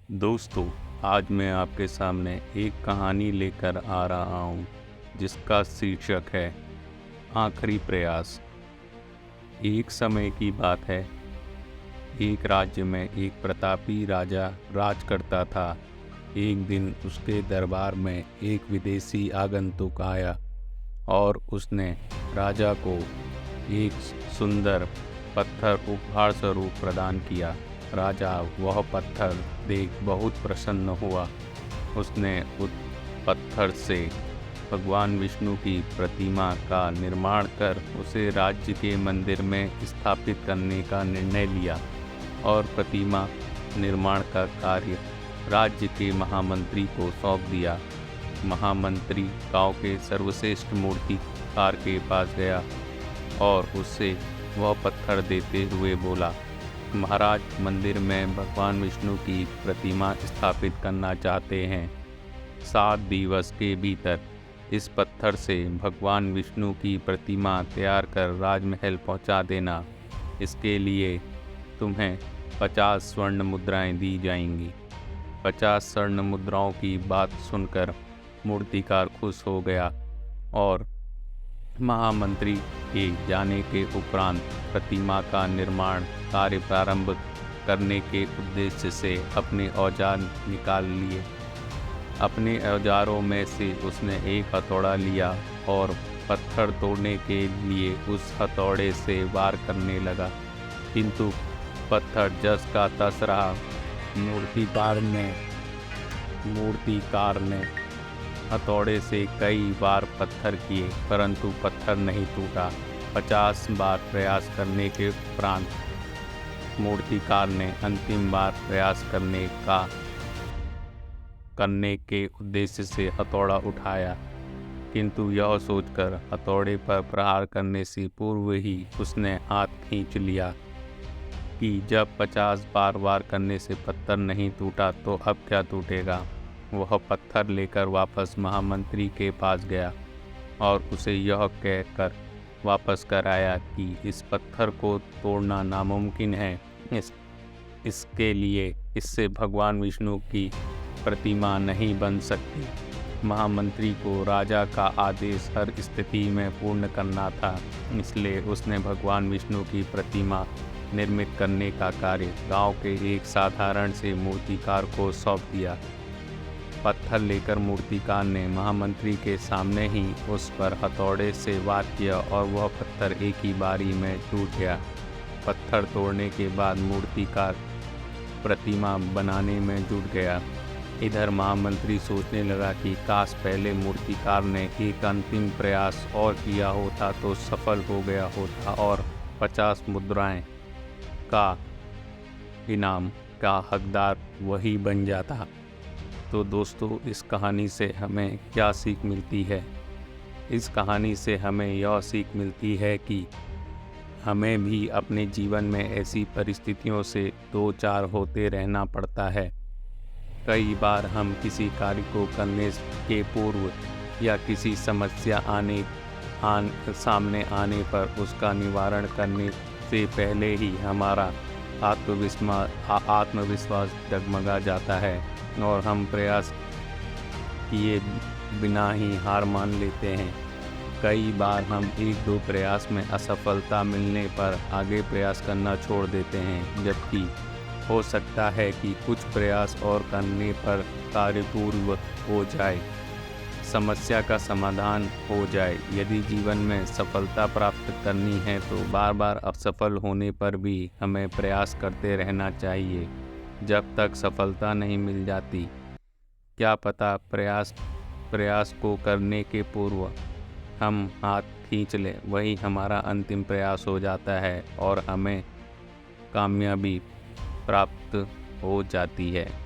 दोस्तों, आज मैं आपके सामने एक कहानी लेकर आ रहा हूँ जिसका शीर्षक है आखिरी प्रयास। एक समय की बात है। एक राज्य में एक प्रतापी राजा राज करता था। एक दिन उसके दरबार में एक विदेशी आगंतुक आया और उसने राजा को एक सुंदर पत्थर उपहार स्वरूप प्रदान किया। राजा वह पत्थर देख बहुत प्रसन्न हुआ। उसने उस पत्थर से भगवान विष्णु की प्रतिमा का निर्माण कर उसे राज्य के मंदिर में स्थापित करने का निर्णय लिया और प्रतिमा निर्माण का कार्य राज्य के महामंत्री को सौंप दिया। महामंत्री गांव के सर्वश्रेष्ठ मूर्तिकार के पास गया और उससे वह पत्थर देते हुए बोला, महाराज, मंदिर में भगवान विष्णु की प्रतिमा स्थापित करना चाहते हैं। 7 दिवस के भीतर इस पत्थर से भगवान विष्णु की प्रतिमा तैयार कर राजमहल पहुंचा देना। इसके लिए तुम्हें 50 स्वर्ण मुद्राएं दी जाएंगी। 50 स्वर्ण मुद्राओं की बात सुनकर मूर्तिकार खुश हो गया और महामंत्री के जाने के उपरांत प्रतिमा का निर्माण कार्य प्रारंभ करने के उद्देश्य से अपने औजार निकाल लिए। अपने औजारों में से उसने एक हथौड़ा लिया और पत्थर तोड़ने के लिए उस हथौड़े से वार करने लगा, किंतु पत्थर जस का तस रहा। मूर्तिकार ने हथौड़े से कई बार पत्थर किए, परंतु पत्थर नहीं टूटा। 50 बार प्रयास करने के उपरांत मूर्तिकार ने अंतिम बार प्रयास करने के उद्देश्य से हथौड़ा उठाया, किंतु यह सोचकर हथौड़े पर प्रहार करने से पूर्व ही उसने हाथ खींच लिया कि जब 50 बार वार करने से पत्थर नहीं टूटा तो अब क्या टूटेगा। वह पत्थर लेकर वापस महामंत्री के पास गया और उसे यह कहकर वापस कर आया कि इस पत्थर को तोड़ना नामुमकिन है। इसके लिए इससे भगवान विष्णु की प्रतिमा नहीं बन सकती। महामंत्री को राजा का आदेश हर स्थिति में पूर्ण करना था, इसलिए उसने भगवान विष्णु की प्रतिमा निर्मित करने का कार्य गांव के एक साधारण से मूर्तिकार को सौंप दिया। पत्थर लेकर मूर्तिकार ने महामंत्री के सामने ही उस पर हथौड़े से वार किया और वह पत्थर एक ही बारी में टूट गया। पत्थर तोड़ने के बाद मूर्तिकार प्रतिमा बनाने में जुट गया। इधर महामंत्री सोचने लगा कि काश पहले मूर्तिकार ने एक अंतिम प्रयास और किया होता तो सफल हो गया होता और 50 मुद्राएं का इनाम का हकदार वही बन जाता। तो दोस्तों, इस कहानी से हमें क्या सीख मिलती है? इस कहानी से हमें यह सीख मिलती है कि हमें भी अपने जीवन में ऐसी परिस्थितियों से दो चार होते रहना पड़ता है। कई बार हम किसी कार्य को करने के पूर्व या किसी समस्या सामने आने पर उसका निवारण करने से पहले ही हमारा आत्मविश्वास डगमगा जाता है और हम प्रयास किए बिना ही हार मान लेते हैं। कई बार हम 1-2 प्रयास में असफलता मिलने पर आगे प्रयास करना छोड़ देते हैं, जबकि हो सकता है कि कुछ प्रयास और करने पर कार्य पूर्ण हो जाए, समस्या का समाधान हो जाए। यदि जीवन में सफलता प्राप्त करनी है तो बार बार असफल होने पर भी हमें प्रयास करते रहना चाहिए जब तक सफलता नहीं मिल जाती। क्या पता प्रयास को करने के पूर्व हम हाथ खींच लें, वही हमारा अंतिम प्रयास हो जाता है और हमें कामयाबी प्राप्त हो जाती है।